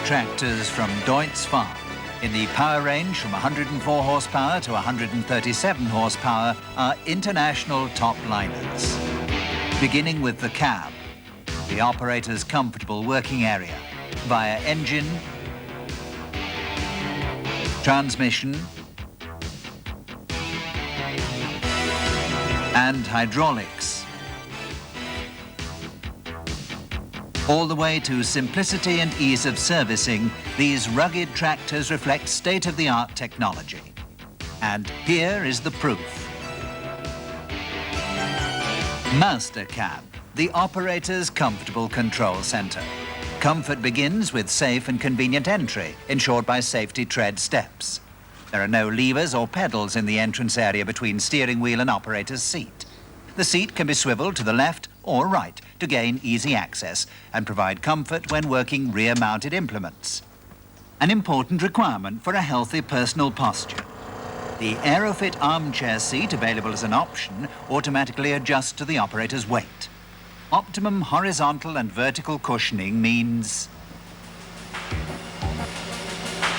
tractors from Deutz-Fahr. In the power range from 104 horsepower to 137 horsepower are international top liners. Beginning with the cab, the operator's comfortable working area, via engine, transmission, and hydraulics, all the way to simplicity and ease of servicing. These rugged tractors reflect state-of-the-art technology. And here is the proof. Mastercab, the operator's comfortable control center. Comfort begins with safe and convenient entry, ensured by safety tread steps. There are no levers or pedals in the entrance area between steering wheel and operator's seat. The seat can be swiveled to the left or right to gain easy access and provide comfort when working rear-mounted implements. An important requirement for a healthy personal posture. The Aerofit armchair seat, available as an option, automatically adjusts to the operator's weight. Optimum horizontal and vertical cushioning means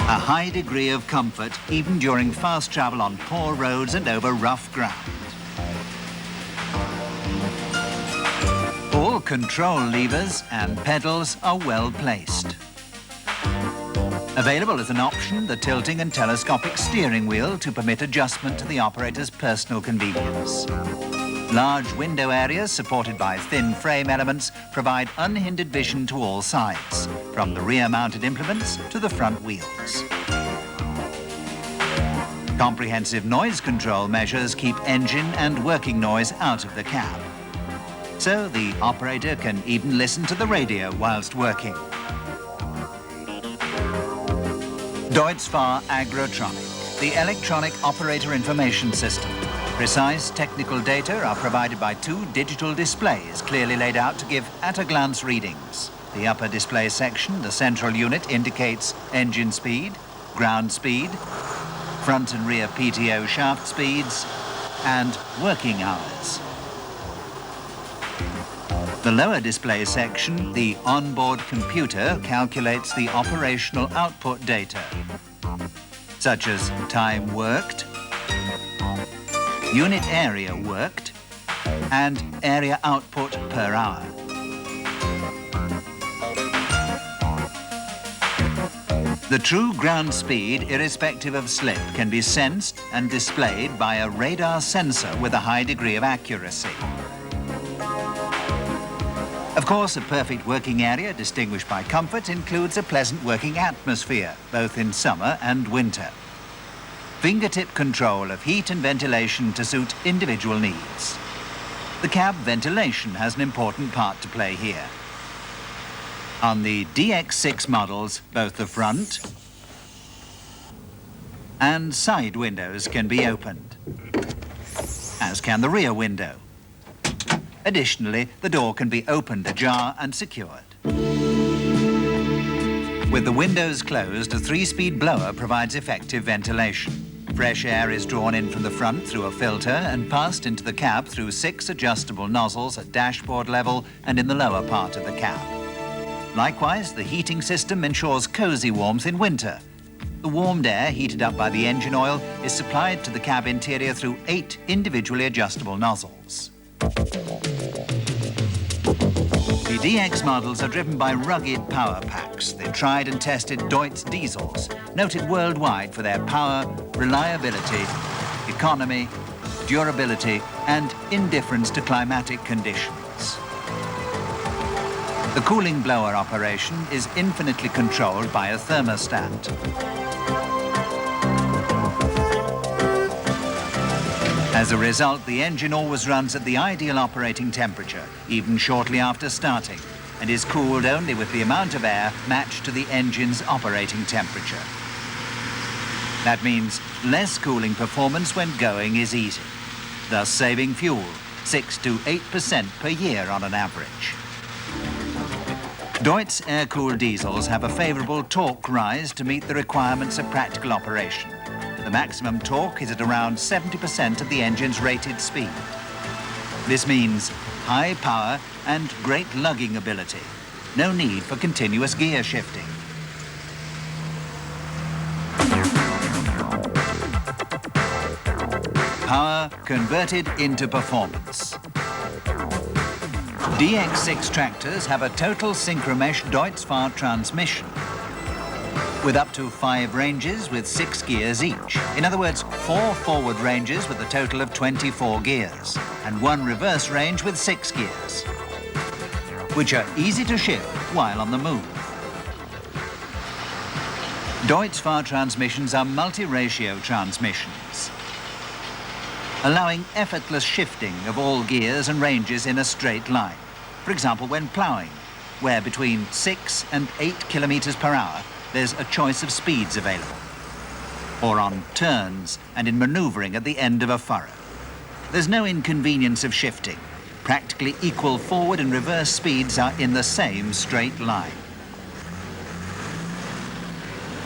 a high degree of comfort even during fast travel on poor roads and over rough ground. All control levers and pedals are well placed. Available as an option, the tilting and telescopic steering wheel to permit adjustment to the operator's personal convenience. Large window areas supported by thin frame elements provide unhindered vision to all sides, from the rear-mounted implements to the front wheels. Comprehensive noise control measures keep engine and working noise out of the cab. So the operator can even listen to the radio whilst working. Deutz-Fahr Agrotronic, the electronic operator information system. Precise technical data are provided by two digital displays clearly laid out to give at-a-glance readings. The upper display section, the central unit, indicates engine speed, ground speed, front and rear Pto shaft speeds, and working hours. The lower display section, the onboard computer, calculates the operational output data, such as time worked, unit area worked, and area output per hour. The true ground speed, irrespective of slip, can be sensed and displayed by a radar sensor with a high degree of accuracy. Of course, a perfect working area, distinguished by comfort, includes a pleasant working atmosphere, both in summer and winter. Fingertip control of heat and ventilation to suit individual needs. The cab ventilation has an important part to play here. On the DX6 models, both the front and side windows can be opened, as can the rear window. Additionally, the door can be opened ajar and secured. With the windows closed, a 3-speed blower provides effective ventilation. Fresh air is drawn in from the front through a filter and passed into the cab through 6 adjustable nozzles at dashboard level and in the lower part of the cab. Likewise, the heating system ensures cozy warmth in winter. The warmed air, heated up by the engine oil, is supplied to the cab interior through 8 individually adjustable nozzles. The DX models are driven by rugged power packs, the tried and tested Deutz diesels, noted worldwide for their power, reliability, economy, durability, and indifference to climatic conditions. The cooling blower operation is infinitely controlled by a thermostat. As a result, the engine always runs at the ideal operating temperature, even shortly after starting, and is cooled only with the amount of air matched to the engine's operating temperature. That means less cooling performance when going is easy, thus saving fuel, 6 to 8% per year on an average. Deutz air-cooled diesels have a favorable torque rise to meet the requirements of practical operation. The maximum torque is at around 70% of the engine's rated speed. This means high power and great lugging ability. No need for continuous gear shifting. Power converted into performance. DX6 tractors have a total synchromesh Deutz-Fahr transmission with up to 5 ranges with 6 gears each. In other words, 4 forward ranges with a total of 24 gears and 1 reverse range with 6 gears, which are easy to shift while on the move. Deutz-Fahr transmissions are multi-ratio transmissions, allowing effortless shifting of all gears and ranges in a straight line. For example, when ploughing, where between 6 and 8 kilometers per hour, there's a choice of speeds available. Or on turns and in maneuvering at the end of a furrow. There's no inconvenience of shifting. Practically equal forward and reverse speeds are in the same straight line.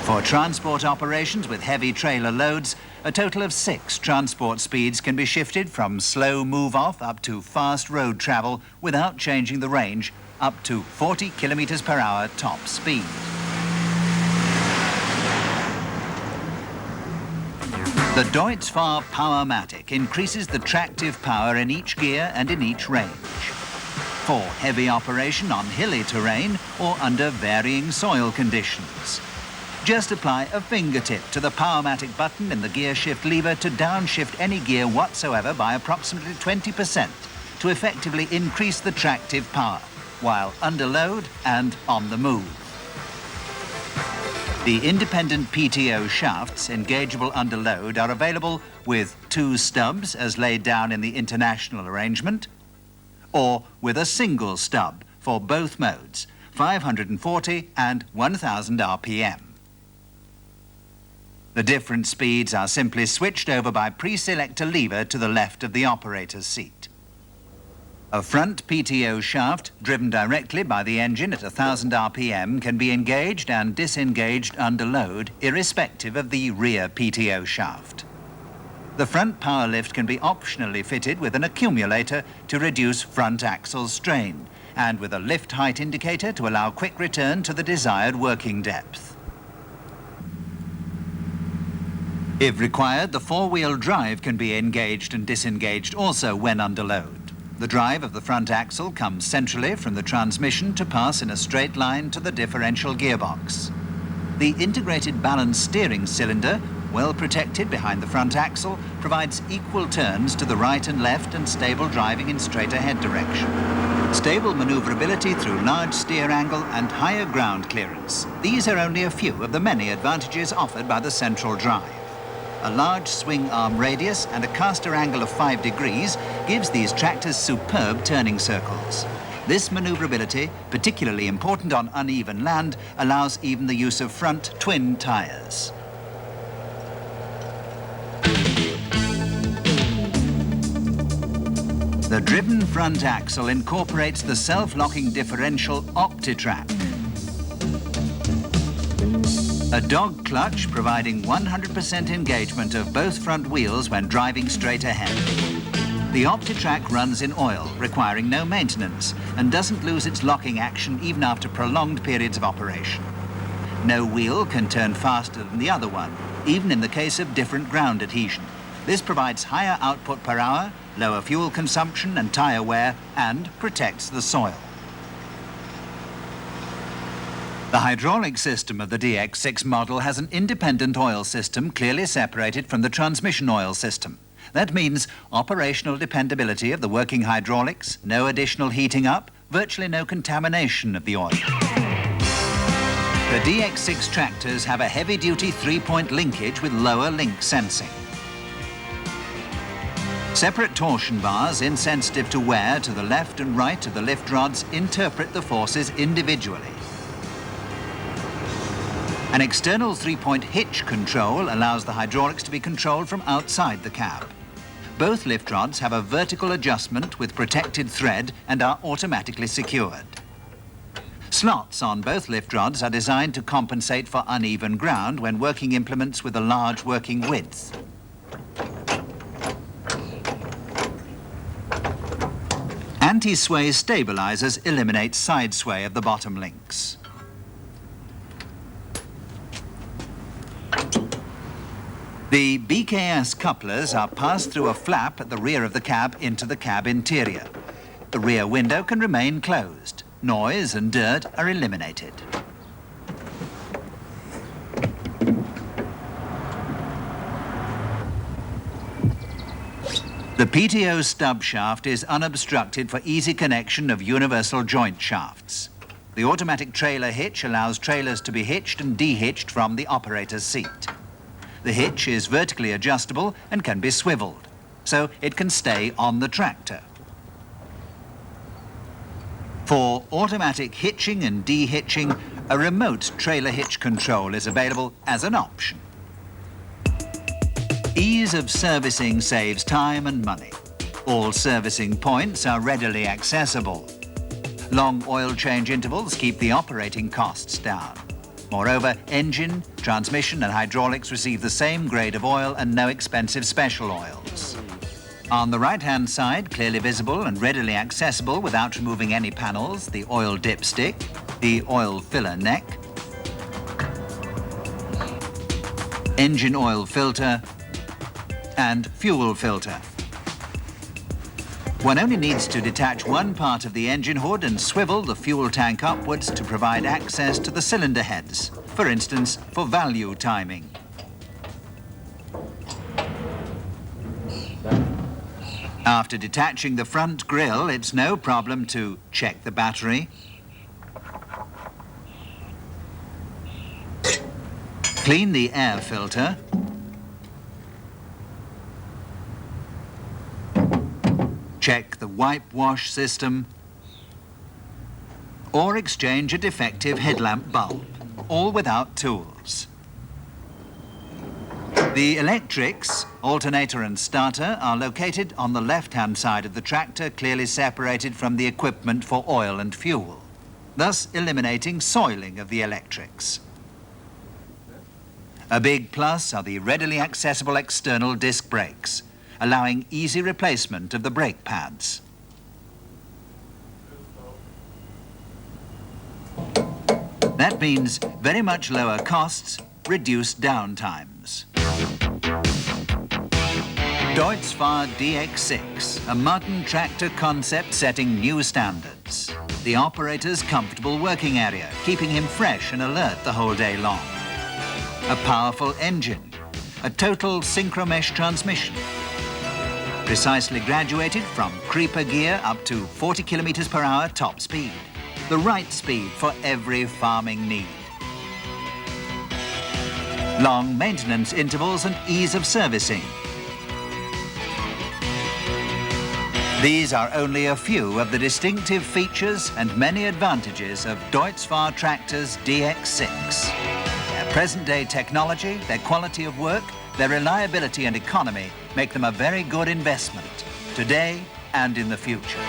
For transport operations with heavy trailer loads, a total of 6 transport speeds can be shifted from slow move-off up to fast road travel without changing the range, up to 40 kilometers per hour top speed. The Deutz-Fahr Powermatic increases the tractive power in each gear and in each range. For heavy operation on hilly terrain or under varying soil conditions. Just apply a fingertip to the Powermatic button in the gear shift lever to downshift any gear whatsoever by approximately 20% to effectively increase the tractive power while under load and on the move. The independent Pto Shafts, engageable under load, are available with 2 stubs as laid down in the international arrangement, or with a single stub for both modes, 540 and 1000 RPM. The different speeds are simply switched over by pre-select a lever to the left of the operator's seat. A front Pto shaft, driven directly by the engine at 1000 RPM, can be engaged and disengaged under load, irrespective of the rear Pto shaft. The front power lift can be optionally fitted with an accumulator to reduce front axle strain, and with a lift height indicator to allow quick return to the desired working depth. If required, the 4-wheel drive can be engaged and disengaged also when under load. The drive of the front axle comes centrally from the transmission to pass in a straight line to the differential gearbox. The integrated balance steering cylinder, well protected behind the front axle, provides equal turns to the right and left and stable driving in straight ahead direction. Stable maneuverability through large steer angle and higher ground clearance. These are only a few of the many advantages offered by the central drive. A large swing arm radius and a caster angle of 5 degrees gives these tractors superb turning circles. This maneuverability, particularly important on uneven land, allows even the use of front twin tires. The driven front axle incorporates the self-locking differential OptiTrack. A dog clutch providing 100% engagement of both front wheels when driving straight ahead. The OptiTrack runs in oil, requiring no maintenance, and doesn't lose its locking action even after prolonged periods of operation. No wheel can turn faster than the other one, even in the case of different ground adhesion. This provides higher output per hour, lower fuel consumption and tyre wear, and protects the soil. The hydraulic system of the DX6 model has an independent oil system clearly separated from the transmission oil system. That means operational dependability of the working hydraulics, no additional heating up, virtually no contamination of the oil. The DX6 tractors have a heavy-duty 3-point linkage with lower link sensing. Separate torsion bars, insensitive to wear to the left and right of the lift rods, interpret the forces individually. An external 3-point hitch control allows the hydraulics to be controlled from outside the cab. Both lift rods have a vertical adjustment with protected thread and are automatically secured. Slots on both lift rods are designed to compensate for uneven ground when working implements with a large working width. Anti-sway stabilizers eliminate side sway of the bottom links. The BKS couplers are passed through a flap at the rear of the cab into the cab interior. The rear window can remain closed. Noise and dirt are eliminated. The PTO stub shaft is unobstructed for easy connection of universal joint shafts. The automatic trailer hitch allows trailers to be hitched and de-hitched from the operator's seat. The hitch is vertically adjustable and can be swiveled, so it can stay on the tractor. For automatic hitching and de-hitching, a remote trailer hitch control is available as an option. Ease of servicing saves time and money. All servicing points are readily accessible. Long oil change intervals keep the operating costs down. Moreover, engine, transmission and hydraulics receive the same grade of oil and no expensive special oils. On the right-hand side, clearly visible and readily accessible without removing any panels, the oil dipstick, the oil filler neck, engine oil filter, and fuel filter. One only needs to detach one part of the engine hood and swivel the fuel tank upwards to provide access to the cylinder heads, for instance, for value timing. After detaching the front grille, it's no problem to check the battery, clean the air filter, check the wipe wash system, or exchange a defective headlamp bulb, all without tools. The electrics, alternator and starter, are located on the left-hand side of the tractor, clearly separated from the equipment for oil and fuel, thus eliminating soiling of the electrics. A big plus are the readily accessible external disc brakes, allowing easy replacement of the brake pads. That means very much lower costs, reduced downtimes. Deutz-Fahr DX6, a modern tractor concept setting new standards. The operator's comfortable working area, keeping him fresh and alert the whole day long. A powerful engine, a total synchromesh transmission, precisely graduated from creeper gear up to 40 kilometers per hour top speed. The right speed for every farming need. Long maintenance intervals and ease of servicing. These are only a few of the distinctive features and many advantages of Deutz-Fahr Tractor's DX6. Their present-day technology, their quality of work, their reliability and economy make them a very good investment, today and in the future.